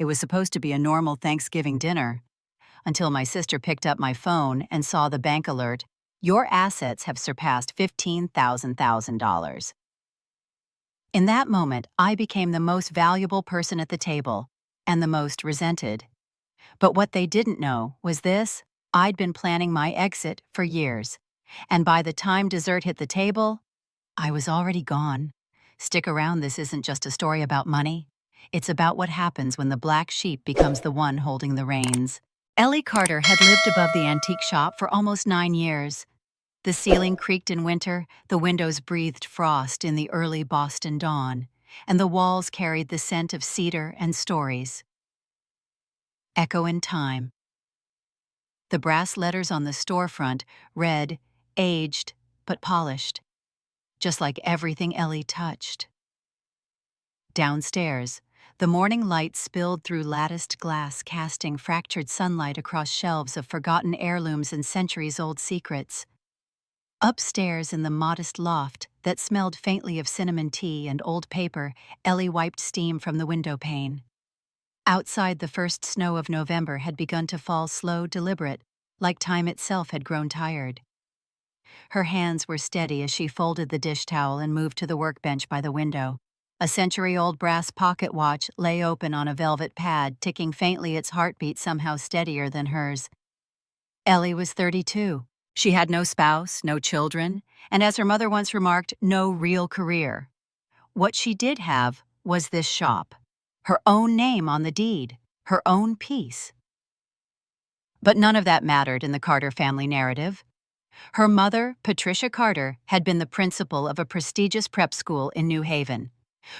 It was supposed to be a normal Thanksgiving dinner, until my sister picked up my phone and saw the bank alert. Your assets have surpassed $15,000. In that moment, I became the most valuable person at the table and the most resented. But what they didn't know was this: I'd been planning my exit for years. And by the time dessert hit the table, I was already gone. Stick around, this isn't just a story about money. It's about what happens when the black sheep becomes the one holding the reins. Ellie Carter had lived above the antique shop for almost 9 years. The ceiling creaked in winter, the windows breathed frost in the early Boston dawn, and the walls carried the scent of cedar and stories. Echo in time. The brass letters on the storefront read, aged but polished, just like everything Ellie touched. Downstairs, the morning light spilled through latticed glass, casting fractured sunlight across shelves of forgotten heirlooms and centuries-old secrets. Upstairs in the modest loft that smelled faintly of cinnamon tea and old paper, Ellie wiped steam from the window pane. Outside, the first snow of November had begun to fall slow, deliberate, like time itself had grown tired. Her hands were steady as she folded the dish towel and moved to the workbench by the window. A century-old brass pocket watch lay open on a velvet pad, ticking faintly, its heartbeat somehow steadier than hers. Ellie was 32. She had no spouse, no children, and as her mother once remarked, no real career. What she did have was this shop, her own name on the deed, her own peace. But none of that mattered in the Carter family narrative. Her mother, Patricia Carter, had been the principal of a prestigious prep school in New Haven.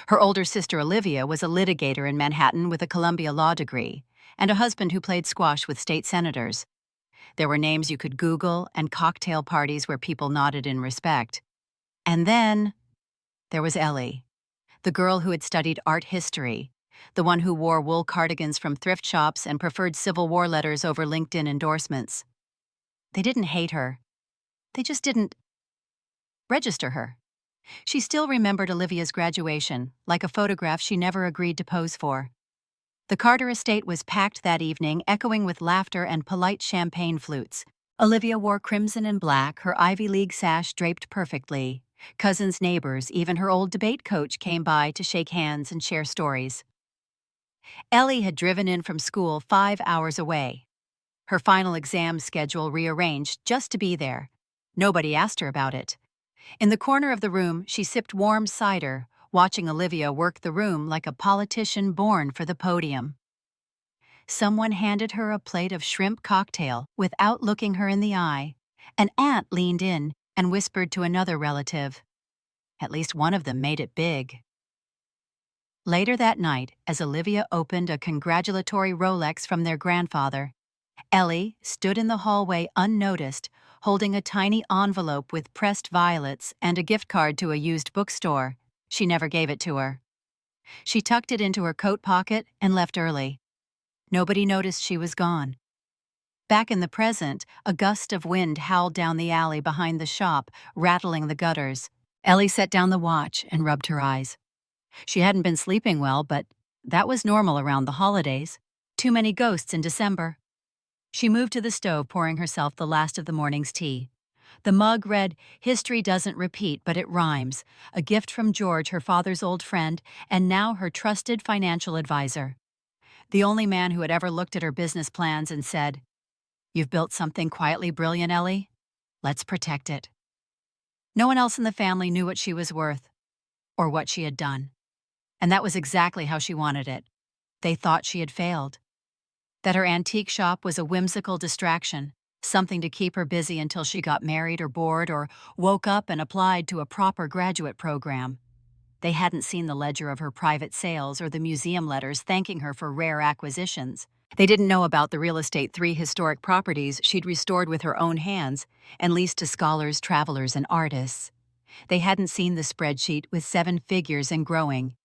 Her older sister Olivia was a litigator in Manhattan with a Columbia law degree, and a husband who played squash with state senators. There were names you could Google and cocktail parties where people nodded in respect. And then there was Ellie, the girl who had studied art history, the one who wore wool cardigans from thrift shops and preferred Civil War letters over LinkedIn endorsements. They didn't hate her. They just didn't register her. She still remembered Olivia's graduation, like a photograph she never agreed to pose for. The Carter estate was packed that evening, echoing with laughter and polite champagne flutes. Olivia wore crimson and black, her Ivy League sash draped perfectly. Cousins, neighbors, even her old debate coach came by to shake hands and share stories. Ellie had driven in from school 5 hours away. Her final exam schedule rearranged just to be there. Nobody asked her about it. In the corner of the room, she sipped warm cider, watching Olivia work the room like a politician born for the podium. Someone handed her a plate of shrimp cocktail without looking her in the eye. An aunt leaned in and whispered to another relative. At least one of them made it big. Later that night, as Olivia opened a congratulatory Rolex from their grandfather, Ellie stood in the hallway unnoticed, holding a tiny envelope with pressed violets and a gift card to a used bookstore. She never gave it to her. She tucked it into her coat pocket and left early. Nobody noticed she was gone. Back in the present, a gust of wind howled down the alley behind the shop, rattling the gutters. Ellie set down the watch and rubbed her eyes. She hadn't been sleeping well, but that was normal around the holidays. Too many ghosts in December. She moved to the stove, pouring herself the last of the morning's tea. The mug read, "History doesn't repeat, but it rhymes," a gift from George, her father's old friend, and now her trusted financial advisor. The only man who had ever looked at her business plans and said, "You've built something quietly brilliant, Ellie. Let's protect it." No one else in the family knew what she was worth, or what she had done. And that was exactly how she wanted it. They thought she had failed. That her antique shop was a whimsical distraction, something to keep her busy until she got married or bored or woke up and applied to a proper graduate program. They hadn't seen the ledger of her private sales or the museum letters thanking her for rare acquisitions. They didn't know about the real estate 3 historic properties she'd restored with her own hands and leased to scholars, travelers, and artists. They hadn't seen the spreadsheet with 7 figures and growing,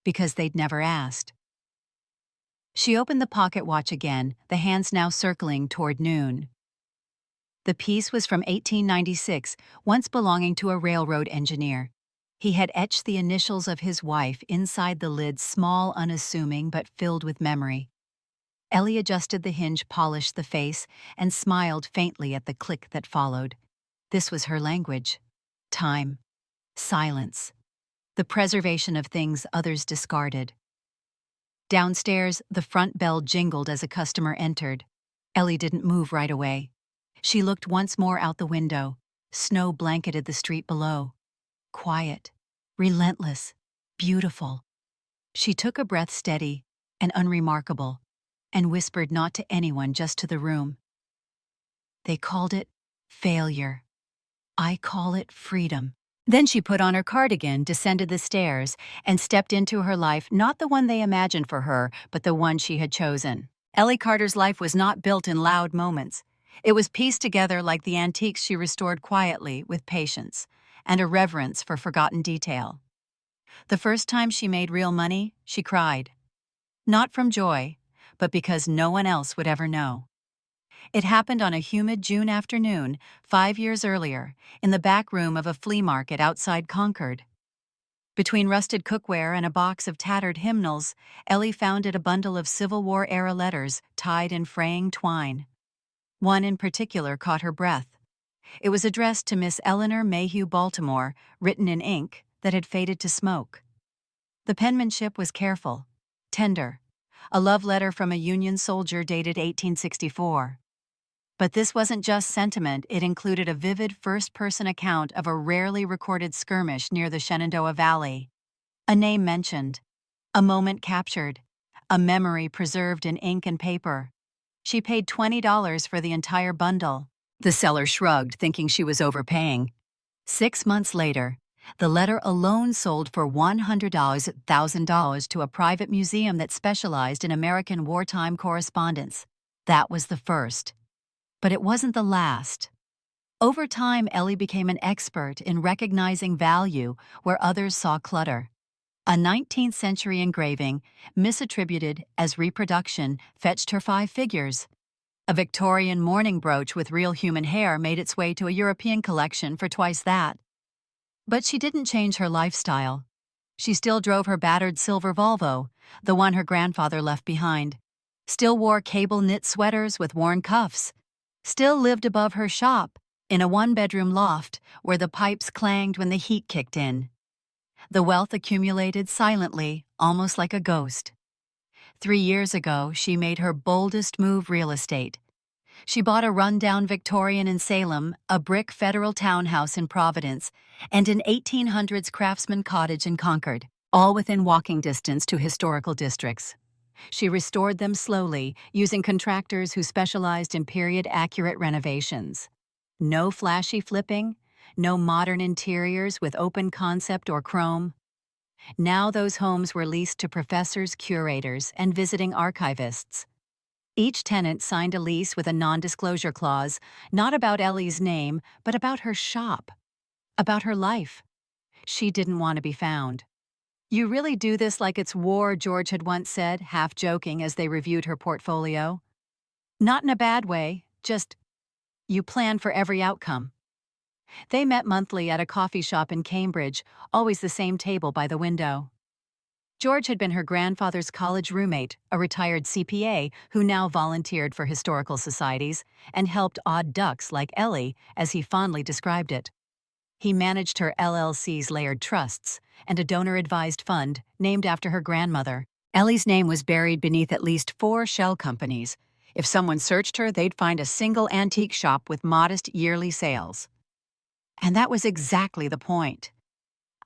because they'd never asked. She opened the pocket watch again, the hands now circling toward noon. The piece was from 1896, once belonging to a railroad engineer. He had etched the initials of his wife inside the lid, small, unassuming, but filled with memory. Ellie adjusted the hinge, polished the face, and smiled faintly at the click that followed. This was her language. Time. Silence. The preservation of things others discarded. Downstairs, the front bell jingled as a customer entered. Ellie didn't move right away. She looked once more out the window. Snow blanketed the street below. Quiet. Relentless. Beautiful. She took a breath, steady and unremarkable, and whispered not to anyone, just to the room. They called it failure. I call it freedom. Then she put on her cardigan, descended the stairs, and stepped into her life, not the one they imagined for her, but the one she had chosen. Ellie Carter's life was not built in loud moments. It was pieced together like the antiques she restored quietly, with patience and a reverence for forgotten detail. The first time she made real money, she cried. Not from joy, but because no one else would ever know. It happened on a humid June afternoon, 5 years earlier, in the back room of a flea market outside Concord. Between rusted cookware and a box of tattered hymnals, Ellie found a bundle of Civil War-era letters tied in fraying twine. One in particular caught her breath. It was addressed to Miss Eleanor Mayhew Baltimore, written in ink that had faded to smoke. The penmanship was careful, tender, a love letter from a Union soldier dated 1864. But this wasn't just sentiment, it included a vivid first-person account of a rarely recorded skirmish near the Shenandoah Valley. A name mentioned, a moment captured, a memory preserved in ink and paper. She paid $20 for the entire bundle. The seller shrugged, thinking she was overpaying. 6 months later, the letter alone sold for $100,000 to a private museum that specialized in American wartime correspondence. That was the first. But it wasn't the last. Over time, Ellie became an expert in recognizing value where others saw clutter. A 19th century engraving, misattributed as reproduction, fetched her 5 figures. A Victorian mourning brooch with real human hair made its way to a European collection for twice that. But she didn't change her lifestyle. She still drove her battered silver Volvo, the one her grandfather left behind. Still wore cable-knit sweaters with worn cuffs. Still lived above her shop, in a 1-bedroom loft where the pipes clanged when the heat kicked in. The wealth accumulated silently, almost like a ghost. 3 years ago, she made her boldest move: real estate. She bought a rundown Victorian in Salem, a brick federal townhouse in Providence, and an 1800s craftsman cottage in Concord, all within walking distance to historical districts. She restored them slowly, using contractors who specialized in period-accurate renovations. No flashy flipping, no modern interiors with open concept or chrome. Now those homes were leased to professors, curators, and visiting archivists. Each tenant signed a lease with a non-disclosure clause, not about Ellie's name, but about her shop, about her life. She didn't want to be found. "You really do this like it's war," George had once said, half joking as they reviewed her portfolio. "Not in a bad way, just you plan for every outcome." They met monthly at a coffee shop in Cambridge, always the same table by the window. George had been her grandfather's college roommate, a retired CPA who now volunteered for historical societies and helped odd ducks like Ellie, as he fondly described it. He managed her LLC's layered trusts and a donor-advised fund named after her grandmother. Ellie's name was buried beneath at least 4 shell companies. If someone searched her, they'd find a single antique shop with modest yearly sales. And that was exactly the point.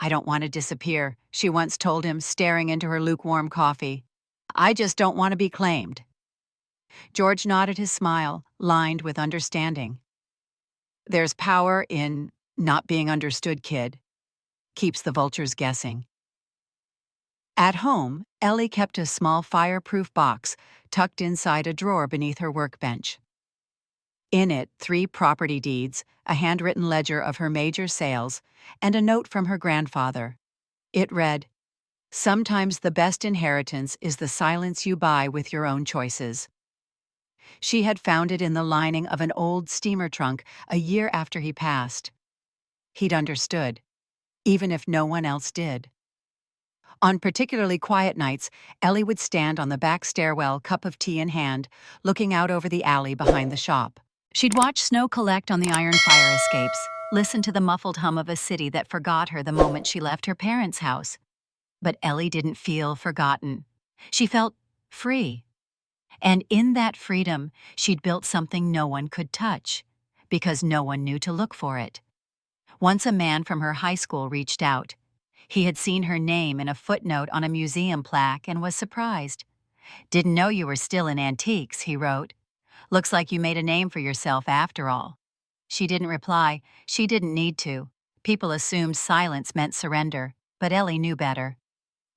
"I don't want to disappear," she once told him, staring into her lukewarm coffee. "I just don't want to be claimed." George nodded, his smile lined with understanding. "There's power in not being understood, kid. Keeps the vultures guessing." At home, Ellie kept a small fireproof box tucked inside a drawer beneath her workbench. In it, 3 property deeds, a handwritten ledger of her major sales, and a note from her grandfather. It read, "Sometimes the best inheritance is the silence you buy with your own choices." She had found it in the lining of an old steamer trunk a year after he passed. He'd understood. even if no one else did. On particularly quiet nights, Ellie would stand on the back stairwell, cup of tea in hand, looking out over the alley behind the shop. She'd watch snow collect on the iron fire escapes, listen to the muffled hum of a city that forgot her the moment she left her parents' house. But Ellie didn't feel forgotten. She felt free. And in that freedom, she'd built something no one could touch, because no one knew to look for it. Once a man from her high school reached out. He had seen her name in a footnote on a museum plaque and was surprised. "Didn't know you were still in antiques," he wrote. "Looks like you made a name for yourself after all." She didn't reply. She didn't need to. People assumed silence meant surrender, but Ellie knew better.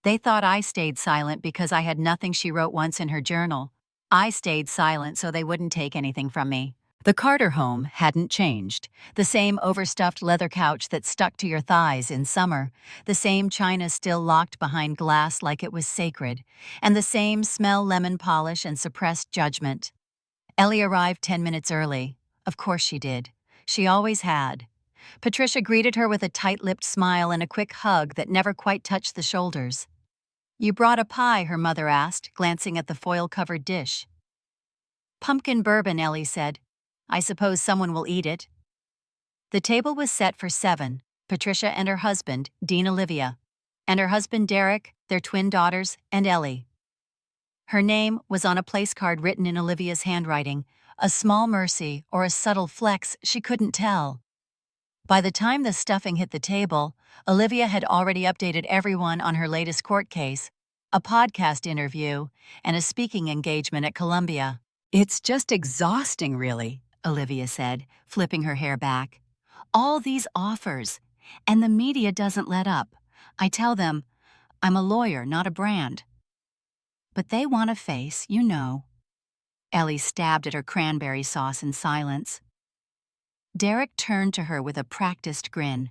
"They thought I stayed silent because I had nothing," she wrote once in her journal. "I stayed silent so they wouldn't take anything from me." The Carter home hadn't changed. The same overstuffed leather couch that stuck to your thighs in summer, the same china still locked behind glass like it was sacred, and the same smell lemon polish and suppressed judgment. Ellie arrived 10 minutes early. Of course she did. She always had. Patricia greeted her with a tight-lipped smile and a quick hug that never quite touched the shoulders. "You brought a pie," her mother asked, glancing at the foil-covered dish. "Pumpkin bourbon," Ellie said. "I suppose someone will eat it." The table was set for 7, Patricia and her husband, Dean Olivia, and her husband Derek, their twin daughters, and Ellie. Her name was on a place card written in Olivia's handwriting, a small mercy or a subtle flex she couldn't tell. By the time the stuffing hit the table, Olivia had already updated everyone on her latest court case, a podcast interview, and a speaking engagement at Columbia. "It's just exhausting, really," Olivia said, flipping her hair back. "All these offers, and the media doesn't let up. I tell them, I'm a lawyer, not a brand. But they want a face, you know." Ellie stabbed at her cranberry sauce in silence. Derek turned to her with a practiced grin.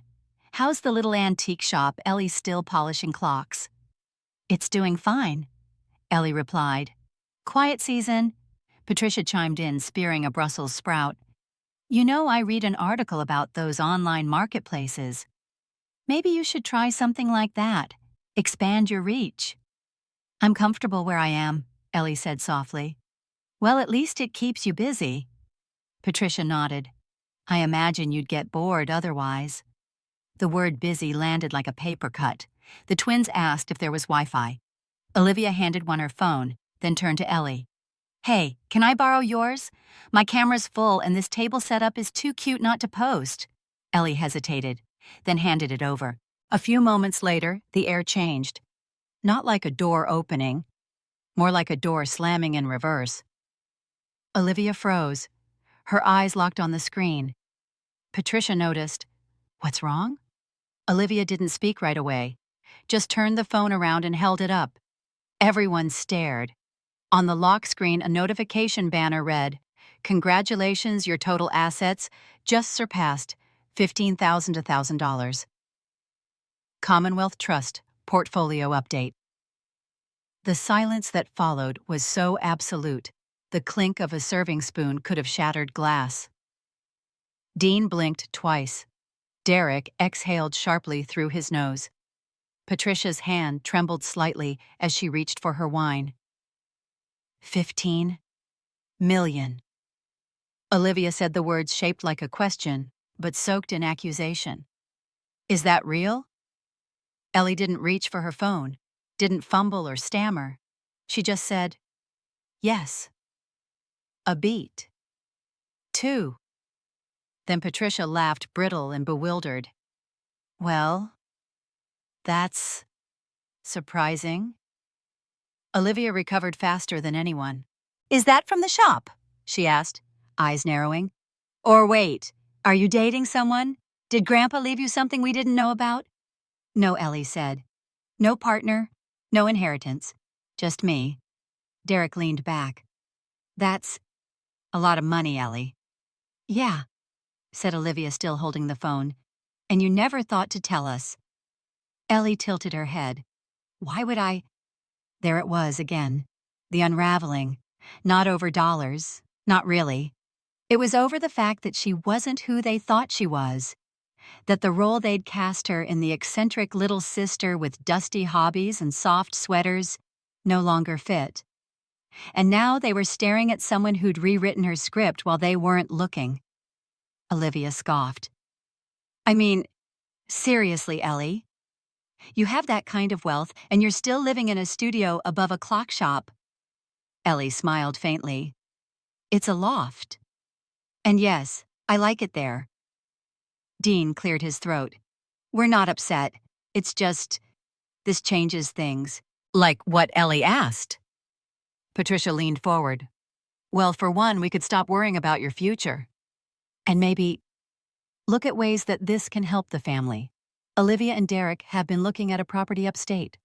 "How's the little antique shop?" Ellie's still polishing clocks. "It's doing fine," Ellie replied. "Quiet season," Patricia chimed in, spearing a Brussels sprout. "You know, I read an article about those online marketplaces. Maybe you should try something like that. Expand your reach." "I'm comfortable where I am," Ellie said softly. "Well, at least it keeps you busy." Patricia nodded. "I imagine you'd get bored otherwise." The word busy landed like a paper cut. The twins asked if there was Wi-Fi. Olivia handed one her phone, then turned to Ellie. "Hey, can I borrow yours? My camera's full and this table setup is too cute not to post." Ellie hesitated, then handed it over. A few moments later, the air changed. Not like a door opening, more like a door slamming in reverse. Olivia froze. Her eyes locked on the screen. Patricia noticed. "What's wrong?" Olivia didn't speak right away, just turned the phone around and held it up. Everyone stared. On the lock screen, a notification banner read, "Congratulations, your total assets just surpassed $15,000 to $1,000. Commonwealth Trust Portfolio Update." The silence that followed was so absolute, the clink of a serving spoon could have shattered glass. Dean blinked twice. Derek exhaled sharply through his nose. Patricia's hand trembled slightly as she reached for her wine. 15 million. Olivia said the words shaped like a question, but soaked in accusation. "Is that real?" Ellie didn't reach for her phone, didn't fumble or stammer. She just said, "Yes." A beat. 2. Then Patricia laughed, brittle and bewildered. "Well, that's surprising." Olivia recovered faster than anyone. "Is that from the shop?" she asked, eyes narrowing. "Or wait, are you dating someone? Did Grandpa leave you something we didn't know about?" "No," Ellie said. "No partner, no inheritance. Just me." Derek leaned back. "That's a lot of money, Ellie." "Yeah," said Olivia, still holding the phone. "And you never thought to tell us." Ellie tilted her head. "Why would I?" There it was again. The unraveling. Not over dollars. Not really. It was over the fact that she wasn't who they thought she was. that the role they'd cast her in, the eccentric little sister with dusty hobbies and soft sweaters, no longer fit. And now they were staring at someone who'd rewritten her script while they weren't looking. Olivia scoffed. I mean, seriously, Ellie. You have that kind of wealth, and you're still living in a studio above a clock shop. Ellie smiled faintly. It's a loft. And yes, I like it there. Dean cleared his throat. We're not upset. It's just, this changes things. Like what Ellie asked. Patricia leaned forward. Well, for one, we could stop worrying about your future. And maybe look at ways that this can help the family. Olivia and Derek have been looking at a property upstate.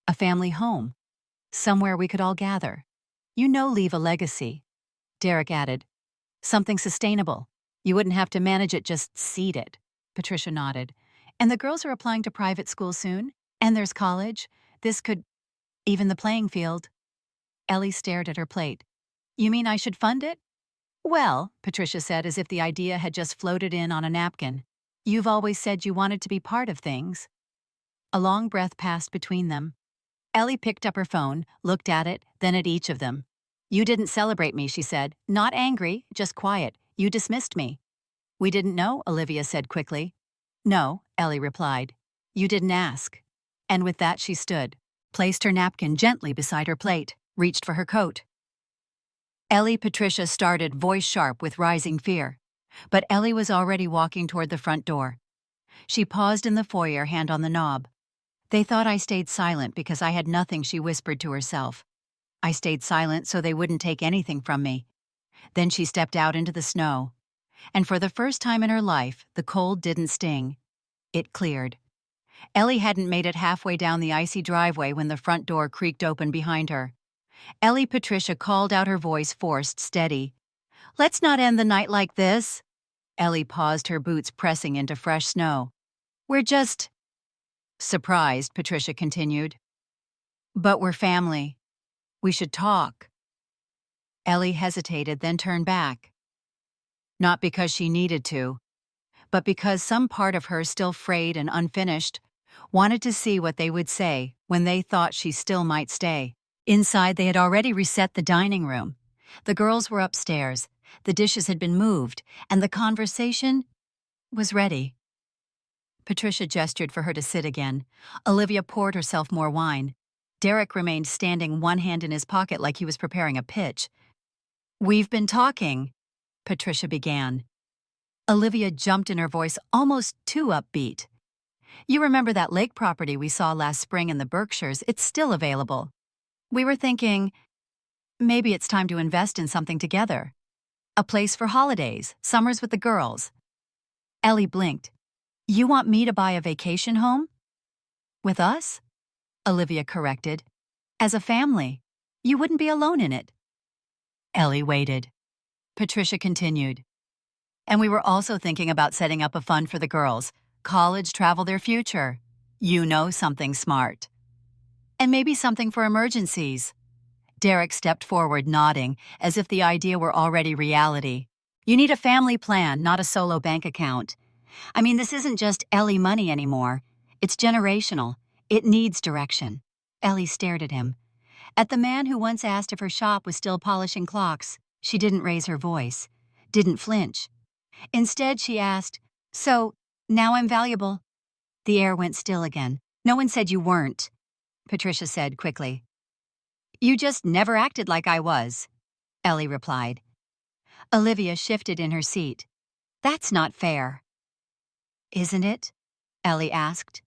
A family home. Somewhere we could all gather. Leave a legacy. Derek added. Something sustainable. You wouldn't have to manage it, just seed it. Patricia nodded. And the girls are applying to private school soon. And there's college. This could even the playing field. Ellie stared at her plate. You mean I should fund it? Well, Patricia said as if the idea had just floated in on a napkin. You've always said you wanted to be part of things. A long breath passed between them. Ellie picked up her phone, looked at it, then at each of them. You didn't celebrate me, she said. Not angry, just quiet. You dismissed me. We didn't know, Olivia said quickly. No, Ellie replied. You didn't ask. And with that she stood, placed her napkin gently beside her plate, reached for her coat. Patricia started, voice sharp with rising fear. But Ellie was already walking toward the front door. She paused in the foyer, hand on the knob. They thought I stayed silent because I had nothing, she whispered to herself. I stayed silent so they wouldn't take anything from me. Then she stepped out into the snow. And for the first time in her life, the cold didn't sting. It cleared. Ellie hadn't made it halfway down the icy driveway when the front door creaked open behind her. Patricia called out, her voice forced, steady. Let's not end the night like this. Ellie paused, her boots pressing into fresh snow. We're just... Surprised, Patricia continued. But we're family. We should talk. Ellie hesitated, then turned back. Not because she needed to, but because some part of her, still frayed and unfinished, wanted to see what they would say when they thought she still might stay. Inside, they had already reset the dining room. The girls were upstairs, the dishes had been moved, and the conversation was ready. Patricia gestured for her to sit again. Olivia poured herself more wine. Derek remained standing, one hand in his pocket like he was preparing a pitch. We've been talking, Patricia began. Olivia jumped in, her voice almost too upbeat. You remember that lake property we saw last spring in the Berkshires? It's still available. We were thinking, maybe it's time to invest in something together. A place for holidays, summers with the girls. Ellie blinked. You want me to buy a vacation home? With us? Olivia corrected. As a family. You wouldn't be alone in it. Ellie waited. Patricia continued. And we were also thinking about setting up a fund for the girls. College, travel, their future. Something smart. And maybe something for emergencies. Derek stepped forward, nodding, as if the idea were already reality. You need a family plan, not a solo bank account. This isn't just Ellie money anymore. It's generational. It needs direction. Ellie stared at him. At the man who once asked if her shop was still polishing clocks. She didn't raise her voice, didn't flinch. Instead, she asked, So, now I'm valuable? The air went still again. No one said you weren't, Patricia said quickly. You just never acted like I was, Ellie replied. Olivia shifted in her seat. That's not fair. Isn't it? Ellie asked.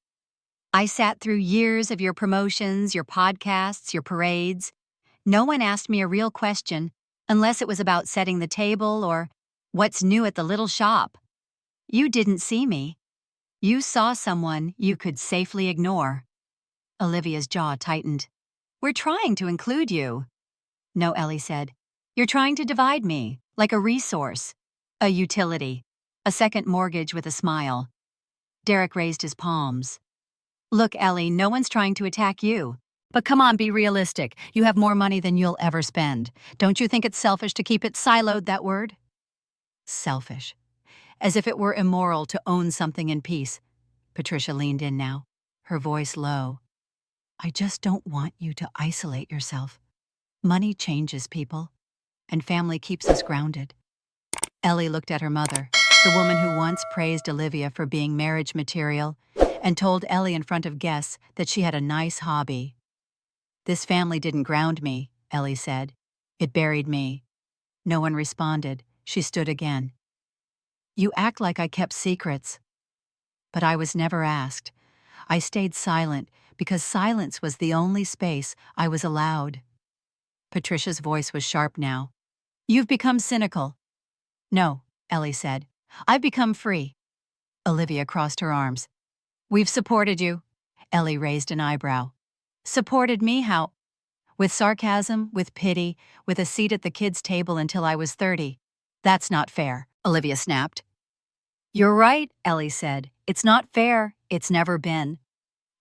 I sat through years of your promotions, your podcasts, your parades. No one asked me a real question, unless it was about setting the table or what's new at the little shop. You didn't see me. You saw someone you could safely ignore. Olivia's jaw tightened. We're trying to include you. No, Ellie said. You're trying to divide me, like a resource, a utility, a second mortgage with a smile. Derek raised his palms. Look, Ellie, no one's trying to attack you. But come on, be realistic. You have more money than you'll ever spend. Don't you think it's selfish to keep it siloed, that word? Selfish. as if it were immoral to own something in peace. Patricia leaned in now, her voice low. I just don't want you to isolate yourself. Money changes people, and family keeps us grounded. Ellie looked at her mother, the woman who once praised Olivia for being marriage material, and told Ellie in front of guests that she had a nice hobby. This family didn't ground me, Ellie said. It buried me. No one responded. She stood again. You act like I kept secrets. But I was never asked. I stayed silent because silence was the only space I was allowed. Patricia's voice was sharp now. You've become cynical. No, Ellie said. I've become free. Olivia crossed her arms. We've supported you. Ellie raised an eyebrow. Supported me how? With sarcasm, with pity, with a seat at the kids' table until I was 30. That's not fair, Olivia snapped. You're right, Ellie said. It's not fair. It's never been.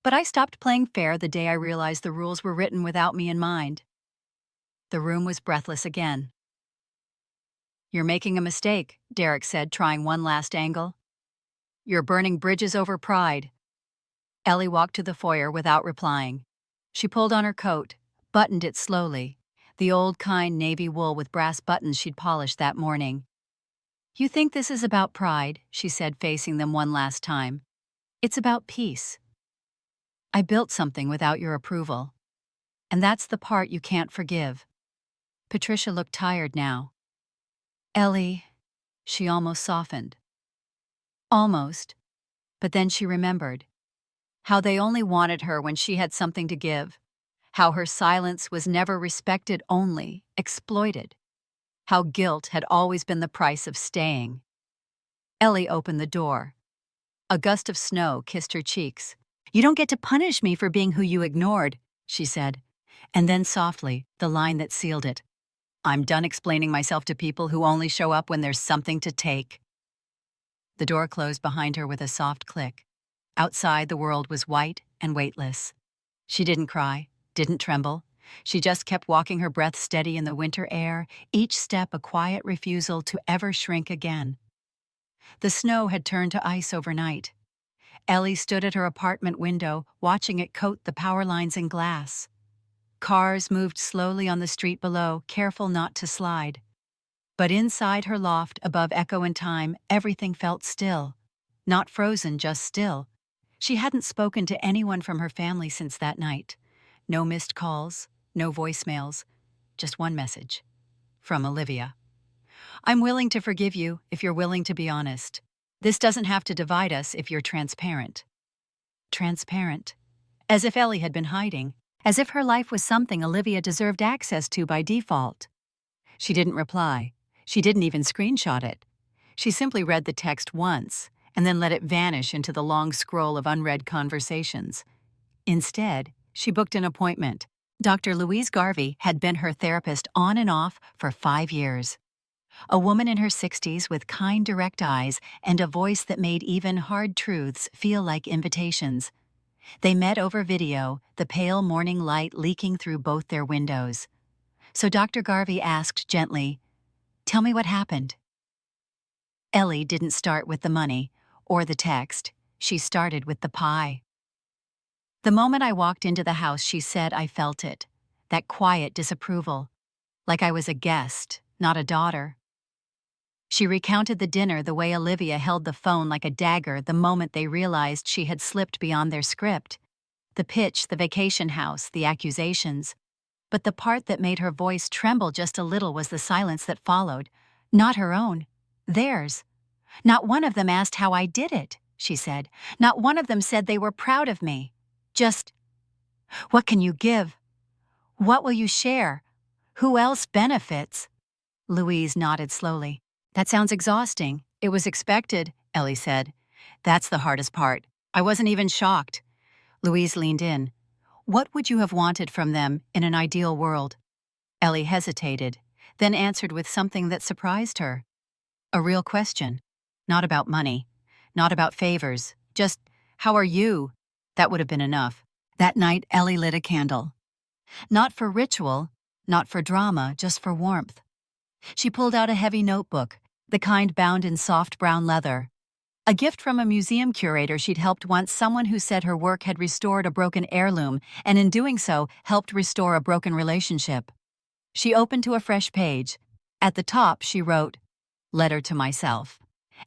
But I stopped playing fair the day I realized the rules were written without me in mind. The room was breathless again. You're making a mistake, Derek said, trying one last angle. You're burning bridges over pride. Ellie walked to the foyer without replying. She pulled on her coat, buttoned it slowly, the old kind navy wool with brass buttons she'd polished that morning. You think this is about pride, she said, facing them one last time. It's about peace. I built something without your approval. And that's the part you can't forgive. Patricia looked tired now. Ellie, she almost softened. Almost. But then she remembered. How they only wanted her when she had something to give. How her silence was never respected, only exploited. How guilt had always been the price of staying. Ellie opened the door. A gust of snow kissed her cheeks. You don't get to punish me for being who you ignored, she said. And then softly, the line that sealed it. I'm done explaining myself to people who only show up when there's something to take. The door closed behind her with a soft click. Outside, the world was white and weightless. She didn't cry, didn't tremble. She just kept walking, her breath steady in the winter air, each step a quiet refusal to ever shrink again. The snow had turned to ice overnight. Ellie stood at her apartment window, watching it coat the power lines in glass. Cars moved slowly on the street below, careful not to slide. But inside her loft, above echo and time, everything felt still. Not frozen, just still. She hadn't spoken to anyone from her family since that night. No missed calls, no voicemails, just one message. From Olivia. I'm willing to forgive you if you're willing to be honest. This doesn't have to divide us if you're transparent. Transparent. As if Ellie had been hiding. As if her life was something Olivia deserved access to by default. She didn't reply. She didn't even screenshot it. She simply read the text once, and then let it vanish into the long scroll of unread conversations. Instead, she booked an appointment. Dr. Louise Garvey had been her therapist on and off for 5 years. A woman in her 60s with kind, direct eyes and a voice that made even hard truths feel like invitations. They met over video, the pale morning light leaking through both their windows. So Dr. Garvey asked gently, "Tell me what happened." Ellie didn't start with the money or the text. She started with the pie. The moment I walked into the house, she said, I felt it. That quiet disapproval. Like I was a guest, not a daughter. She recounted the dinner the way Olivia held the phone like a dagger the moment they realized she had slipped beyond their script. The pitch, the vacation house, the accusations. But the part that made her voice tremble just a little was the silence that followed. Not her own. Theirs. Not one of them asked how I did it, she said. Not one of them said they were proud of me. Just, what can you give? What will you share? Who else benefits? Louise nodded slowly. That sounds exhausting. It was expected, Ellie said. That's the hardest part. I wasn't even shocked. Louise leaned in. What would you have wanted from them in an ideal world? Ellie hesitated, then answered with something that surprised her. A real question. Not about money. Not about favors. Just, how are you? That would have been enough. That night, Ellie lit a candle. Not for ritual, not for drama, just for warmth. She pulled out a heavy notebook, the kind bound in soft brown leather. A gift from a museum curator she'd helped once, someone who said her work had restored a broken heirloom and in doing so helped restore a broken relationship. She opened to a fresh page. At the top she wrote, "Letter to myself."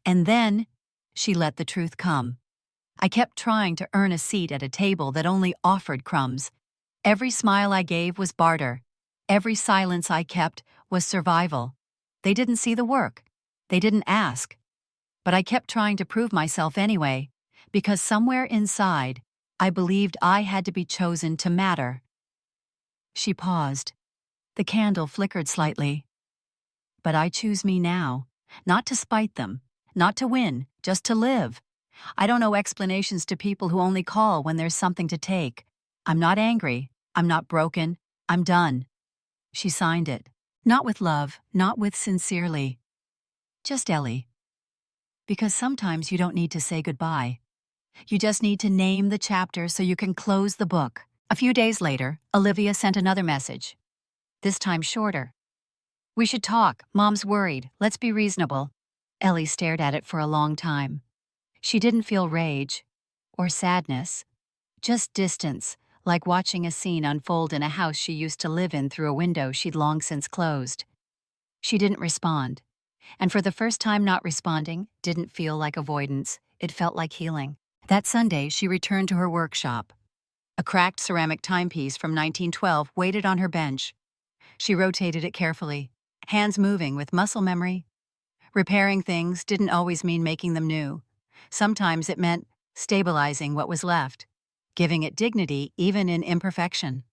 And then she let the truth come. I kept trying to earn a seat at a table that only offered crumbs. Every smile I gave was barter. Every silence I kept was survival. They didn't see the work. They didn't ask. But I kept trying to prove myself anyway, because somewhere inside, I believed I had to be chosen to matter. She paused. The candle flickered slightly. But I choose me now, not to spite them, not to win, just to live. I don't owe explanations to people who only call when there's something to take. I'm not angry. I'm not broken. I'm done. She signed it. Not with love, not with sincerely. Just Ellie. Because sometimes you don't need to say goodbye. You just need to name the chapter so you can close the book. A few days later, Olivia sent another message. This time shorter. "We should talk. Mom's worried. Let's be reasonable." Ellie stared at it for a long time. She didn't feel rage or sadness, just distance, like watching a scene unfold in a house she used to live in through a window she'd long since closed. She didn't respond. And for the first time, not responding didn't feel like avoidance. It felt like healing. That Sunday, she returned to her workshop. A cracked ceramic timepiece from 1912 waited on her bench. She rotated it carefully, hands moving with muscle memory. Repairing things didn't always mean making them new. Sometimes it meant stabilizing what was left, giving it dignity even in imperfection.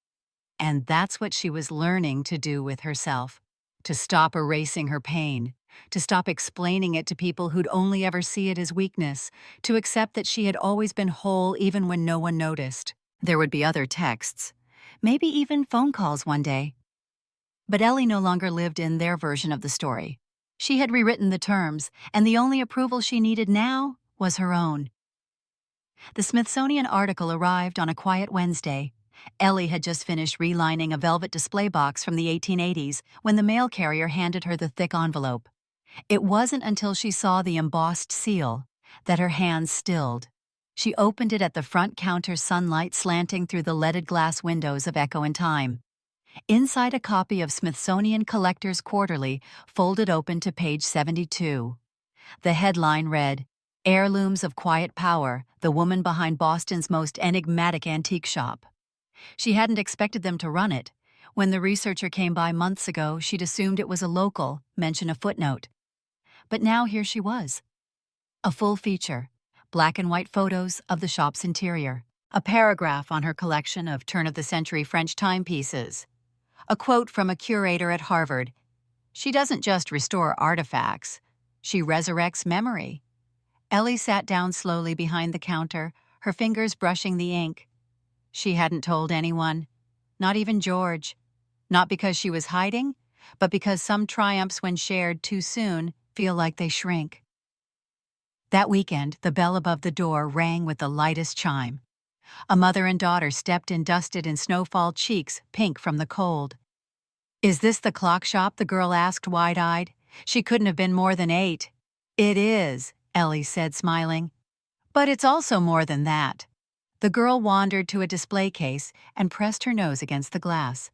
And that's what she was learning to do with herself, to stop erasing her pain, to stop explaining it to people who'd only ever see it as weakness, to accept that she had always been whole even when no one noticed. There would be other texts, maybe even phone calls one day. But Ellie no longer lived in their version of the story. She had rewritten the terms, and the only approval she needed now was her own. The Smithsonian article arrived on a quiet Wednesday. Ellie had just finished relining a velvet display box from the 1880s when the mail carrier handed her the thick envelope. It wasn't until she saw the embossed seal that her hands stilled. She opened it at the front counter, sunlight slanting through the leaded glass windows of Echo and Time. Inside, a copy of Smithsonian Collector's Quarterly folded open to page 72. The headline read, "Heirlooms of Quiet Power, the woman behind Boston's most enigmatic antique shop." She hadn't expected them to run it. When the researcher came by months ago, she'd assumed it was a local, mention a footnote. But now here she was. A full feature, black and white photos of the shop's interior, a paragraph on her collection of turn-of-the-century French timepieces, a quote from a curator at Harvard. She doesn't just restore artifacts, she resurrects memory. Ellie sat down slowly behind the counter, her fingers brushing the ink. She hadn't told anyone, not even George. Not because she was hiding, but because some triumphs, when shared too soon, feel like they shrink. That weekend, the bell above the door rang with the lightest chime. A mother and daughter stepped in, dusted and snowfall cheeks pink from the cold. "Is this the clock shop?" the girl asked, wide-eyed. She couldn't have been more than 8. "It is," Ellie said, smiling. "But it's also more than that." The girl wandered to a display case and pressed her nose against the glass.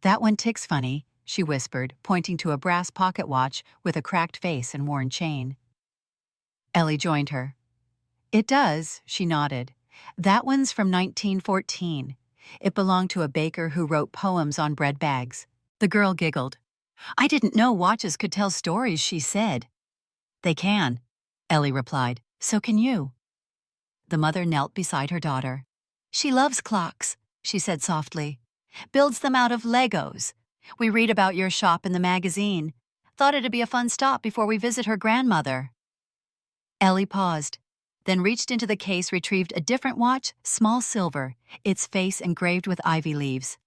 "That one ticks funny," she whispered, pointing to a brass pocket watch with a cracked face and worn chain. Ellie joined her. "It does," she nodded. "That one's from 1914. It belonged to a baker who wrote poems on bread bags." The girl giggled. "I didn't know watches could tell stories," she said. "They can," Ellie replied. "So can you." The mother knelt beside her daughter. "She loves clocks," she said softly. "Builds them out of Legos. We read about your shop in the magazine. Thought it'd be a fun stop before we visit her grandmother." Ellie paused, then reached into the case, retrieved a different watch, small silver, its face engraved with ivy leaves.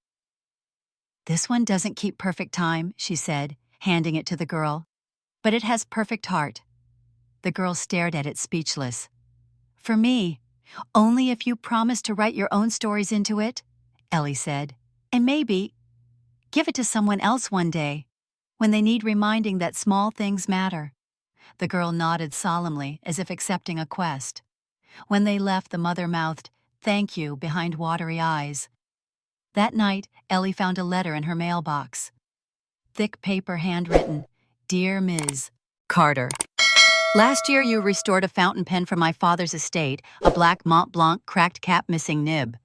"This one doesn't keep perfect time," she said, handing it to the girl. "But it has perfect heart." The girl stared at it, speechless. "For me, only if you promise to write your own stories into it," Ellie said. "And maybe give it to someone else one day, when they need reminding that small things matter." The girl nodded solemnly, as if accepting a quest. When they left, the mother mouthed, "Thank you," behind watery eyes. That night, Ellie found a letter in her mailbox. Thick paper handwritten, "Dear Ms. Carter. Last year you restored a fountain pen from my father's estate, a black Mont Blanc cracked cap missing nib.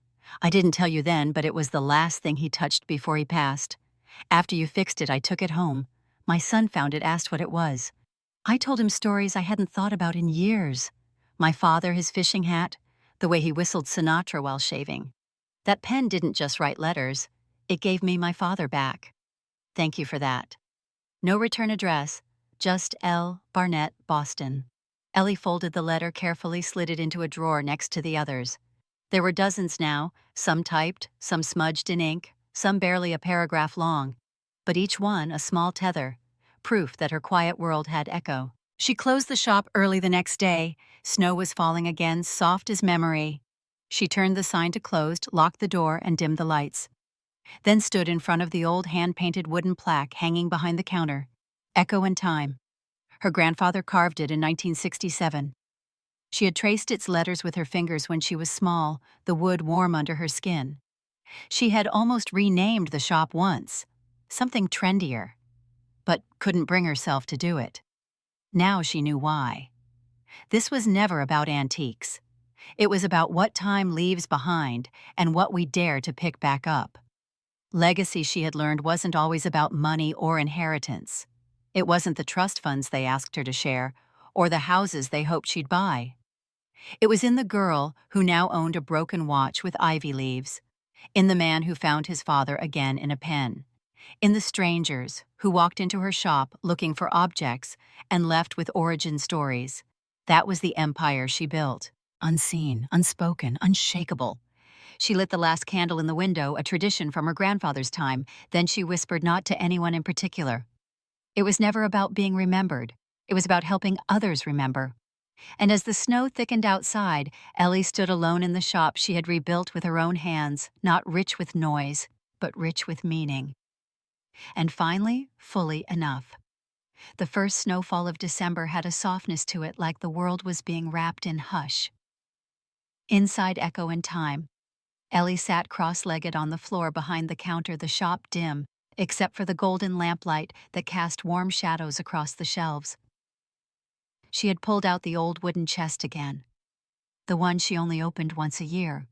I didn't tell you then, but it was the last thing he touched before he passed. After you fixed it, I took it home. My son found it, asked what it was. I told him stories I hadn't thought about in years. My father, his fishing hat, the way he whistled Sinatra while shaving. That pen didn't just write letters. It gave me my father back. Thank you for that. No return address, just L. Barnett, Boston." Ellie folded the letter carefully, slid it into a drawer next to the others. There were dozens now, some typed, some smudged in ink, some barely a paragraph long, but each one a small tether, proof that her quiet world had echo. She closed the shop early the next day. Snow was falling again, soft as memory. She turned the sign to closed, locked the door, and dimmed the lights. Then stood in front of the old hand-painted wooden plaque hanging behind the counter. Echo in Time. Her grandfather carved it in 1967. She had traced its letters with her fingers when she was small, the wood warm under her skin. She had almost renamed the shop once, something trendier, but couldn't bring herself to do it. Now she knew why. This was never about antiques. It was about what time leaves behind and what we dare to pick back up. Legacy, she had learned, wasn't always about money or inheritance. It wasn't the trust funds they asked her to share, or the houses they hoped she'd buy. It was in the girl who now owned a broken watch with ivy leaves, in the man who found his father again in a pen, in the strangers who walked into her shop looking for objects and left with origin stories. That was the empire she built, unseen, unspoken, unshakable. She lit the last candle in the window, a tradition from her grandfather's time. Then she whispered not to anyone in particular. It was never about being remembered. It was about helping others remember. And as the snow thickened outside, Ellie stood alone in the shop she had rebuilt with her own hands, not rich with noise, but rich with meaning. And finally, fully enough. The first snowfall of December had a softness to it, like the world was being wrapped in hush. Inside Echo in Time, Ellie sat cross-legged on the floor behind the counter, the shop dim, except for the golden lamplight that cast warm shadows across the shelves. She had pulled out the old wooden chest again, the one she only opened once a year.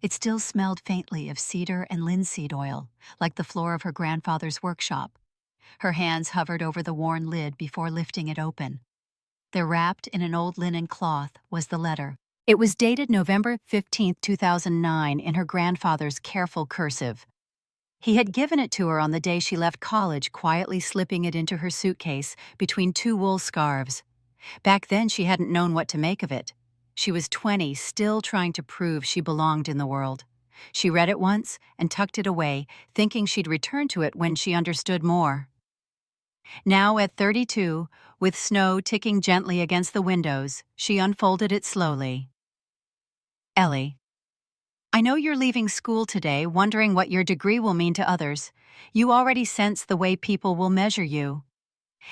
It still smelled faintly of cedar and linseed oil, like the floor of her grandfather's workshop. Her hands hovered over the worn lid before lifting it open. There, wrapped in an old linen cloth, was the letter. It was dated November 15, 2009, in her grandfather's careful cursive. He had given it to her on the day she left college, quietly slipping it into her suitcase between two wool scarves. Back then, she hadn't known what to make of it. She was 20, still trying to prove she belonged in the world. She read it once and tucked it away, thinking she'd return to it when she understood more. Now, at 32, with snow ticking gently against the windows, she unfolded it slowly. Ellie, I know you're leaving school today, wondering what your degree will mean to others. You already sense the way people will measure you.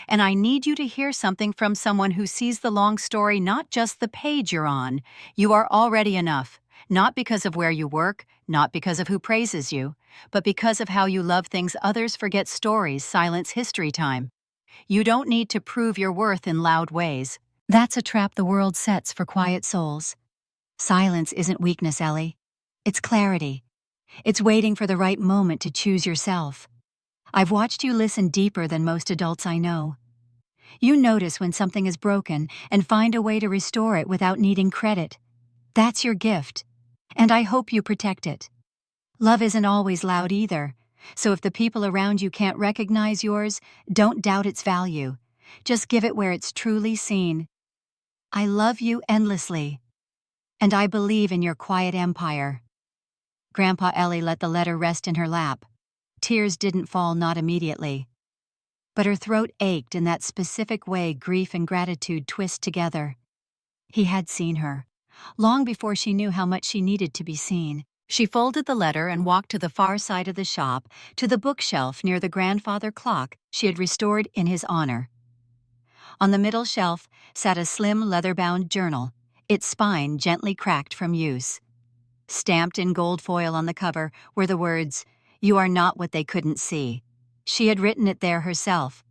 And I need you to hear something from someone who sees the long story, not just the page you're on. You are already enough, not because of where you work, not because of who praises you, but because of how you love things others forget. Stories silence history time. You don't need to prove your worth in loud ways. That's a trap the world sets for quiet souls. Silence isn't weakness, Ellie. It's clarity. It's waiting for the right moment to choose yourself. I've watched you listen deeper than most adults I know. You notice when something is broken and find a way to restore it without needing credit. That's your gift, and I hope you protect it. Love isn't always loud either, so if the people around you can't recognize yours, don't doubt its value. Just give it where it's truly seen. I love you endlessly, and I believe in your quiet empire. Grandpa Ellie let the letter rest in her lap. Tears didn't fall, not immediately. But her throat ached in that specific way grief and gratitude twist together. He had seen her, long before she knew how much she needed to be seen. She folded the letter and walked to the far side of the shop, to the bookshelf near the grandfather clock she had restored in his honor. On the middle shelf sat a slim leather-bound journal, its spine gently cracked from use. Stamped in gold foil on the cover were the words, "You are not what they couldn't see." She had written it there herself,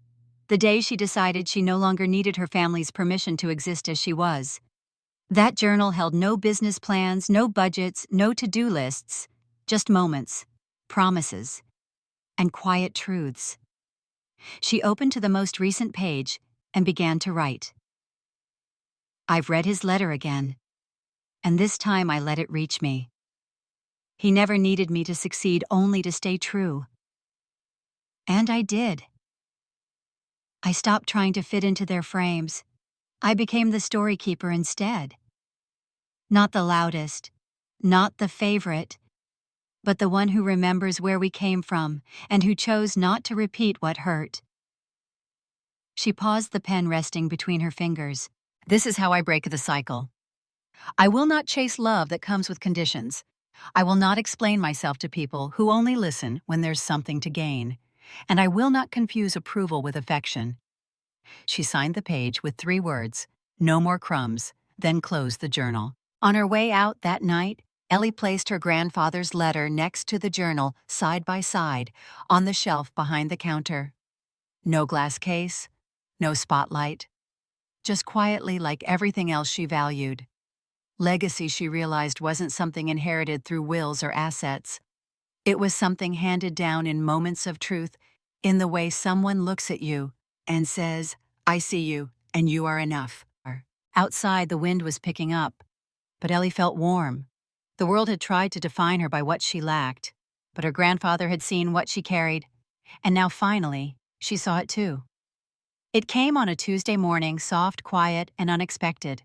the day she decided she no longer needed her family's permission to exist as she was. That journal held no business plans, no budgets, no to-do lists, just moments, promises, and quiet truths. She opened to the most recent page and began to write. I've read his letter again, and this time I let it reach me. He never needed me to succeed, only to stay true. And I did. I stopped trying to fit into their frames. I became the story keeper instead. Not the loudest, not the favorite, but the one who remembers where we came from and who chose not to repeat what hurt. She paused, the pen resting between her fingers. This is how I break the cycle. I will not chase love that comes with conditions. I will not explain myself to people who only listen when there's something to gain. And I will not confuse approval with affection. She signed the page with 3 words, "No more crumbs," then closed the journal. On her way out that night, Ellie placed her grandfather's letter next to the journal, side by side, on the shelf behind the counter. No glass case, no spotlight, just quietly like everything else she valued. Legacy, she realized, wasn't something inherited through wills or assets. It was something handed down in moments of truth, in the way someone looks at you and says, "I see you, and you are enough." Outside, the wind was picking up, but Ellie felt warm. The world had tried to define her by what she lacked, but her grandfather had seen what she carried, and now finally, she saw it too. It came on a Tuesday morning, soft, quiet, and unexpected.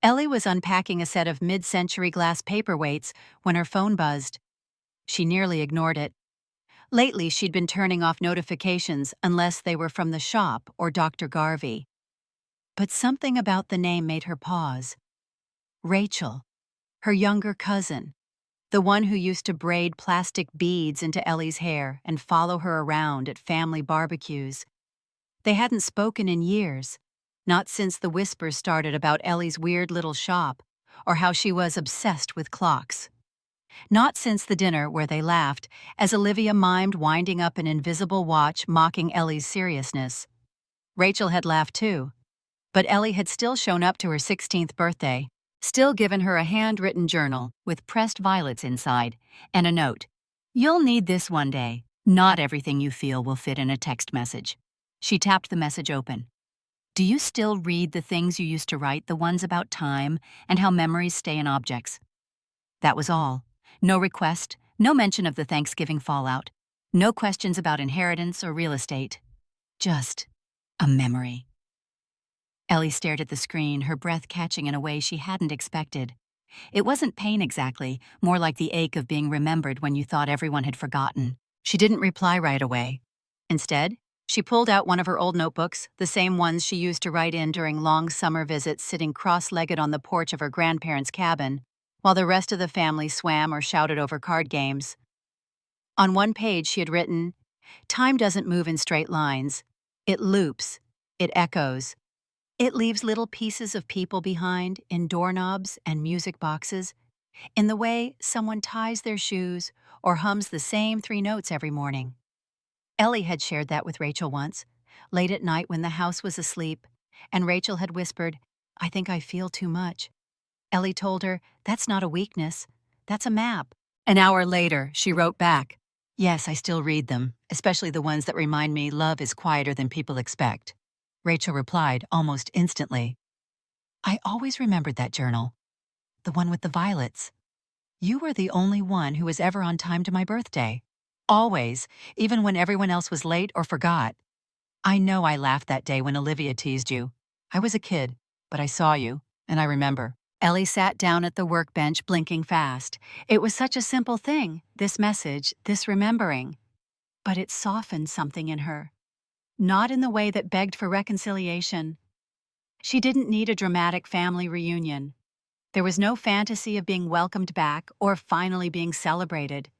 Ellie was unpacking a set of mid-century glass paperweights when her phone buzzed. She nearly ignored it. Lately, she'd been turning off notifications unless they were from the shop or Dr. Garvey. But something about the name made her pause. Rachel, her younger cousin, the one who used to braid plastic beads into Ellie's hair and follow her around at family barbecues. They hadn't spoken in years, not since the whispers started about Ellie's weird little shop or how she was obsessed with clocks. Not since the dinner where they laughed as Olivia mimed winding up an invisible watch mocking Ellie's seriousness. Rachel had laughed too, but Ellie had still shown up to her 16th birthday, still given her a handwritten journal with pressed violets inside and a note. "You'll need this one day. Not everything you feel will fit in a text message." She tapped the message open. "Do you still read the things you used to write, the ones about time and how memories stay in objects?" That was all. No request, no mention of the Thanksgiving fallout, no questions about inheritance or real estate. Just a memory. Ellie stared at the screen, her breath catching in a way she hadn't expected. It wasn't pain exactly, more like the ache of being remembered when you thought everyone had forgotten. She didn't reply right away. Instead, she pulled out one of her old notebooks, the same ones she used to write in during long summer visits, sitting cross-legged on the porch of her grandparents' cabin, while the rest of the family swam or shouted over card games. On one page she had written, "Time doesn't move in straight lines. It loops. It echoes. It leaves little pieces of people behind in doorknobs and music boxes, in the way someone ties their shoes or hums the same 3 notes every morning." Ellie had shared that with Rachel once, late at night when the house was asleep, and Rachel had whispered, "I think I feel too much." Ellie told her, "That's not a weakness. That's a map." An hour later, she wrote back, "Yes, I still read them, especially the ones that remind me love is quieter than people expect." Rachel replied almost instantly, "I always remembered that journal, the one with the violets. You were the only one who was ever on time to my birthday. Always, even when everyone else was late or forgot. I know I laughed that day when Olivia teased you. I was a kid, but I saw you, and I remember." Ellie sat down at the workbench, blinking fast. It was such a simple thing, this message, this remembering. But it softened something in her. Not in the way that begged for reconciliation. She didn't need a dramatic family reunion. There was no fantasy of being welcomed back or finally being celebrated.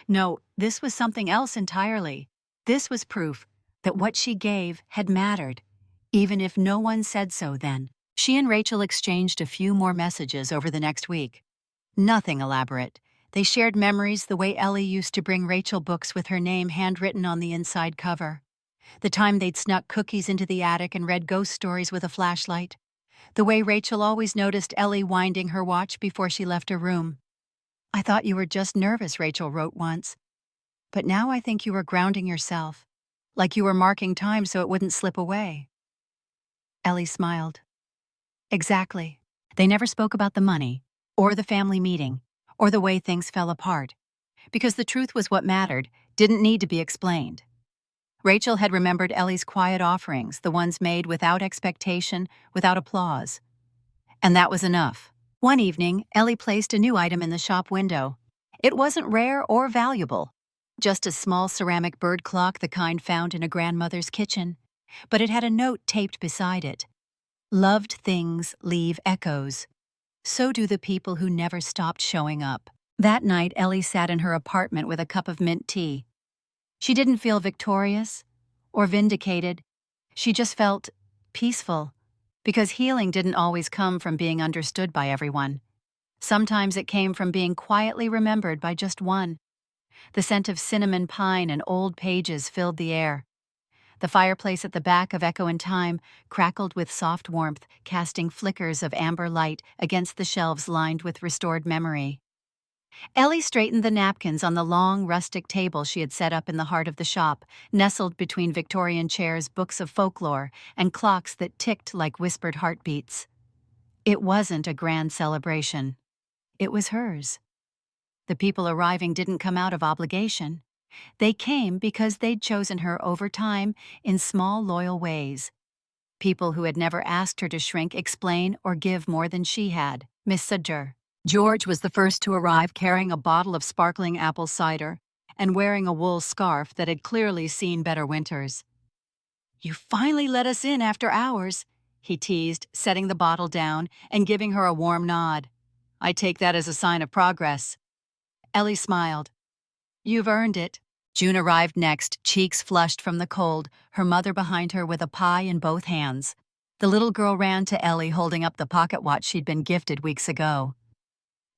No, this was something else entirely. This was proof that what she gave had mattered, even if no one said so then. She and Rachel exchanged a few more messages over the next week. Nothing elaborate. They shared memories the way Ellie used to bring Rachel books with her name handwritten on the inside cover. The time they'd snuck cookies into the attic and read ghost stories with a flashlight. The way Rachel always noticed Ellie winding her watch before she left her room. "I thought you were just nervous," Rachel wrote once. "But now I think you were grounding yourself, like you were marking time so it wouldn't slip away." Ellie smiled. Exactly. They never spoke about the money, or the family meeting, or the way things fell apart, because the truth was what mattered, didn't need to be explained. Rachel had remembered Ellie's quiet offerings, the ones made without expectation, without applause. And that was enough. One evening, Ellie placed a new item in the shop window. It wasn't rare or valuable, just a small ceramic bird clock, the kind found in a grandmother's kitchen. But it had a note taped beside it. "Loved things leave echoes. So do the people who never stopped showing up." That night, Ellie sat in her apartment with a cup of mint tea. She didn't feel victorious or vindicated. She just felt peaceful, because healing didn't always come from being understood by everyone. Sometimes it came from being quietly remembered by just one. The scent of cinnamon pine and old pages filled the air. The fireplace at the back of Echo in Time crackled with soft warmth, casting flickers of amber light against the shelves lined with restored memory. Ellie straightened the napkins on the long, rustic table she had set up in the heart of the shop, nestled between Victorian chairs, books of folklore, and clocks that ticked like whispered heartbeats. It wasn't a grand celebration. It was hers. The people arriving didn't come out of obligation. They came because they'd chosen her over time in small, loyal ways. People who had never asked her to shrink, explain, or give more than she had. Miss Sudger. George was the first to arrive carrying a bottle of sparkling apple cider and wearing a wool scarf that had clearly seen better winters. "You finally let us in after hours," he teased, setting the bottle down and giving her a warm nod. "I take that as a sign of progress." Ellie smiled. "You've earned it." June arrived next, cheeks flushed from the cold, her mother behind her with a pie in both hands. The little girl ran to Ellie holding up the pocket watch she'd been gifted weeks ago.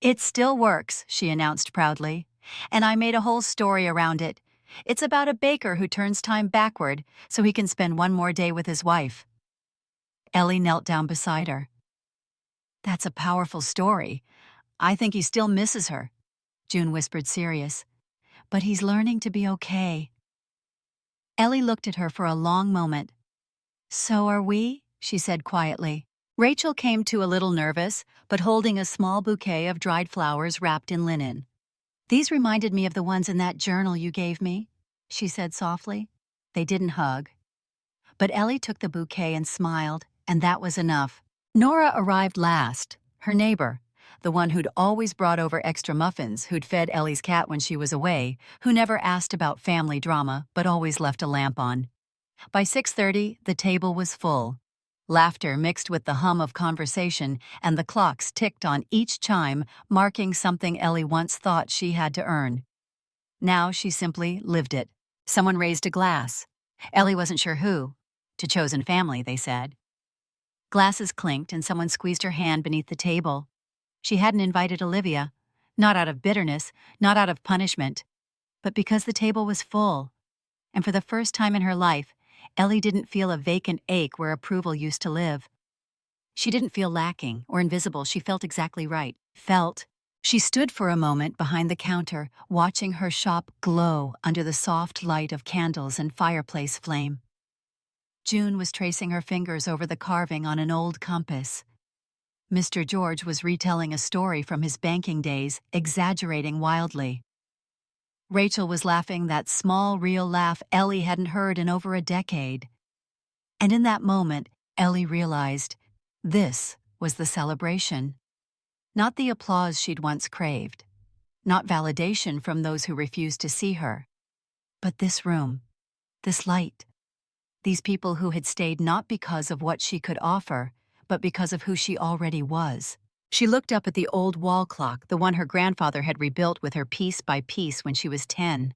"It still works," she announced proudly. "And I made a whole story around it. It's about a baker who turns time backward so he can spend one more day with his wife." Ellie knelt down beside her. "That's a powerful story. I think he still misses her," June whispered, serious. "But he's learning to be okay." Ellie looked at her for a long moment. "So are we?" she said quietly. Rachel came to a little nervous, but holding a small bouquet of dried flowers wrapped in linen. "These reminded me of the ones in that journal you gave me," she said softly. They didn't hug. But Ellie took the bouquet and smiled, and that was enough. Nora arrived last, her neighbor, the one who'd always brought over extra muffins, who'd fed Ellie's cat when she was away, who never asked about family drama but always left a lamp on. By 6:30, the table was full. Laughter mixed with the hum of conversation, and the clocks ticked on each chime, marking something Ellie once thought she had to earn. Now she simply lived it. Someone raised a glass. Ellie wasn't sure who. To chosen family, they said. Glasses clinked and someone squeezed her hand beneath the table. She hadn't invited Olivia, not out of bitterness, not out of punishment, but because the table was full. And for the first time in her life, Ellie didn't feel a vacant ache where approval used to live. She didn't feel lacking or invisible. She felt exactly right. She stood for a moment behind the counter, watching her shop glow under the soft light of candles and fireplace flame. June was tracing her fingers over the carving on an old compass. Mr. George was retelling a story from his banking days, exaggerating wildly. Rachel was laughing that small, real laugh Ellie hadn't heard in over a decade. And in that moment, Ellie realized this was the celebration. Not the applause she'd once craved, not validation from those who refused to see her, but this room, this light, these people who had stayed not because of what she could offer, but because of who she already was. She looked up at the old wall clock, the one her grandfather had rebuilt with her piece by piece when she was 10.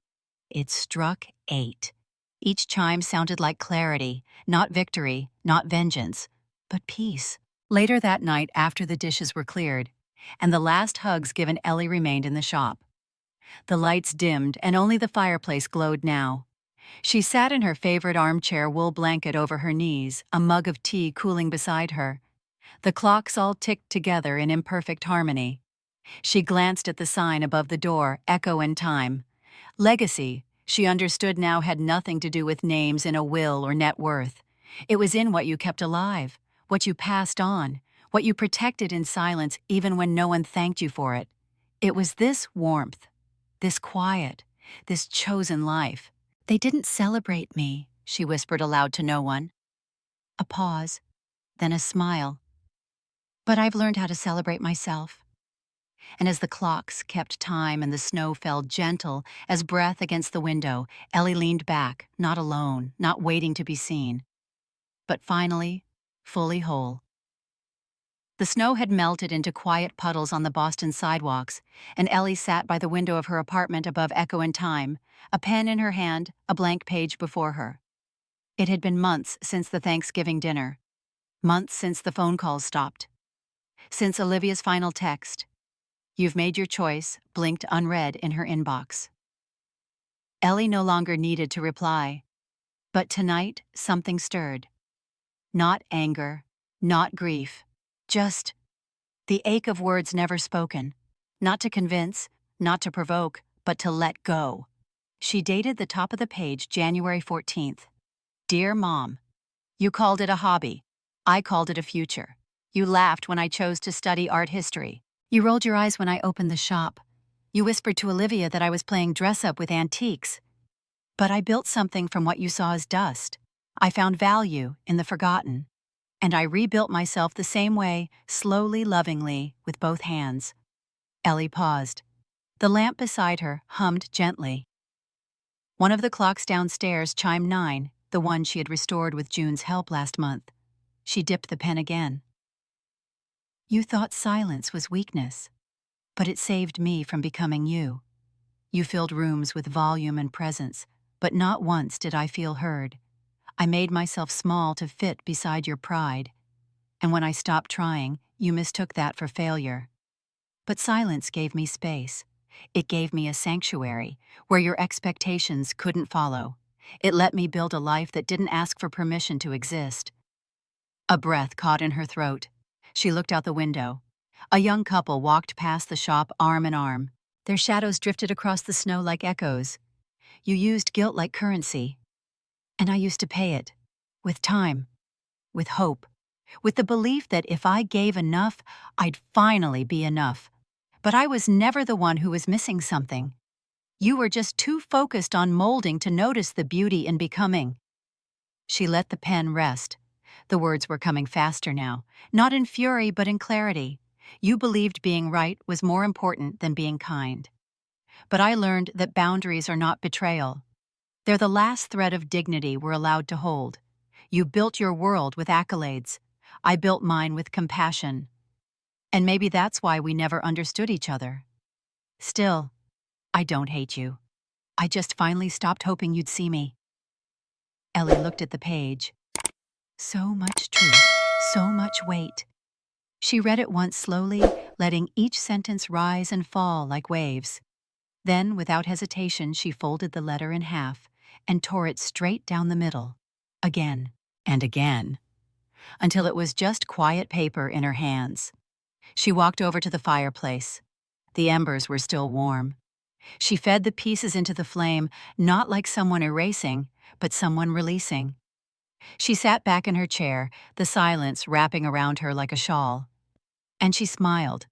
It struck 8. Each chime sounded like clarity, not victory, not vengeance, but peace. Later that night, after the dishes were cleared, and the last hugs given, Ellie remained in the shop. The lights dimmed, and only the fireplace glowed now. She sat in her favorite armchair, wool blanket over her knees, a mug of tea cooling beside her. The clocks all ticked together in imperfect harmony. She glanced at the sign above the door, Echo in Time. Legacy, she understood now, had nothing to do with names in a will or net worth. It was in what you kept alive, what you passed on, what you protected in silence even when no one thanked you for it. It was this warmth, this quiet, this chosen life. They didn't celebrate me, she whispered aloud to no one. A pause, then a smile. But I've learned how to celebrate myself. And as the clocks kept time and the snow fell gentle as breath against the window, Ellie leaned back, not alone, not waiting to be seen, but finally, fully whole. The snow had melted into quiet puddles on the Boston sidewalks, and Ellie sat by the window of her apartment above Echo in Time, a pen in her hand, a blank page before her. It had been months since the Thanksgiving dinner, months since the phone calls stopped, since Olivia's final text, "You've made your choice," blinked unread in her inbox. Ellie no longer needed to reply, but tonight something stirred. Not anger, not grief, just the ache of words never spoken, not to convince, not to provoke, but to let go. She dated the top of the page, January 14th. Dear Mom, you called it a hobby. I called it a future. You laughed when I chose to study art history. You rolled your eyes when I opened the shop. You whispered to Olivia that I was playing dress-up with antiques. But I built something from what you saw as dust. I found value in the forgotten. And I rebuilt myself the same way, slowly, lovingly, with both hands. Ellie paused. The lamp beside her hummed gently. One of the clocks downstairs chimed 9, the one she had restored with June's help last month. She dipped the pen again. You thought silence was weakness, but it saved me from becoming you. You filled rooms with volume and presence, but not once did I feel heard. I made myself small to fit beside your pride, and when I stopped trying, you mistook that for failure. But silence gave me space. It gave me a sanctuary where your expectations couldn't follow. It let me build a life that didn't ask for permission to exist. A breath caught in her throat. She looked out the window. A young couple walked past the shop arm in arm. Their shadows drifted across the snow like echoes. You used guilt like currency, and I used to pay it, with time, with hope, with the belief that if I gave enough, I'd finally be enough. But I was never the one who was missing something. You were just too focused on molding to notice the beauty in becoming. She let the pen rest. The words were coming faster now, not in fury but in clarity. You believed being right was more important than being kind. But I learned that boundaries are not betrayal. They're the last thread of dignity we're allowed to hold. You built your world with accolades. I built mine with compassion. And maybe that's why we never understood each other. Still, I don't hate you. I just finally stopped hoping you'd see me. Ellie looked at the page. So much truth, so much weight. She read it once slowly, letting each sentence rise and fall like waves. Then, without hesitation, she folded the letter in half and tore it straight down the middle, again and again, until it was just quiet paper in her hands. She walked over to the fireplace. The embers were still warm. She fed the pieces into the flame, not like someone erasing, but someone releasing. She sat back in her chair, the silence wrapping around her like a shawl. And she smiled,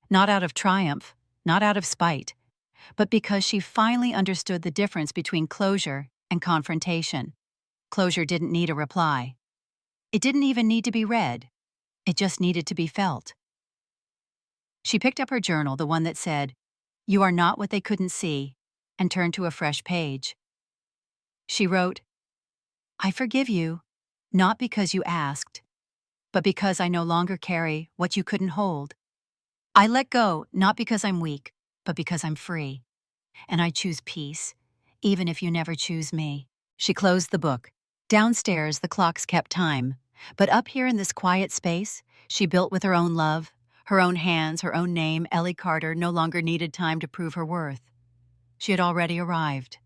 not out of triumph, not out of spite, but because she finally understood the difference between closure and confrontation. Closure didn't need a reply. It didn't even need to be read. It just needed to be felt. She picked up her journal, the one that said, "You are not what they couldn't see," and turned to a fresh page. She wrote, "I forgive you, not because you asked, but because I no longer carry what you couldn't hold. I let go, not because I'm weak, but because I'm free. And I choose peace, even if you never choose me." She closed the book. Downstairs, the clocks kept time. But up here in this quiet space, she built with her own love, her own hands, her own name. Ellie Carter no longer needed time to prove her worth. She had already arrived.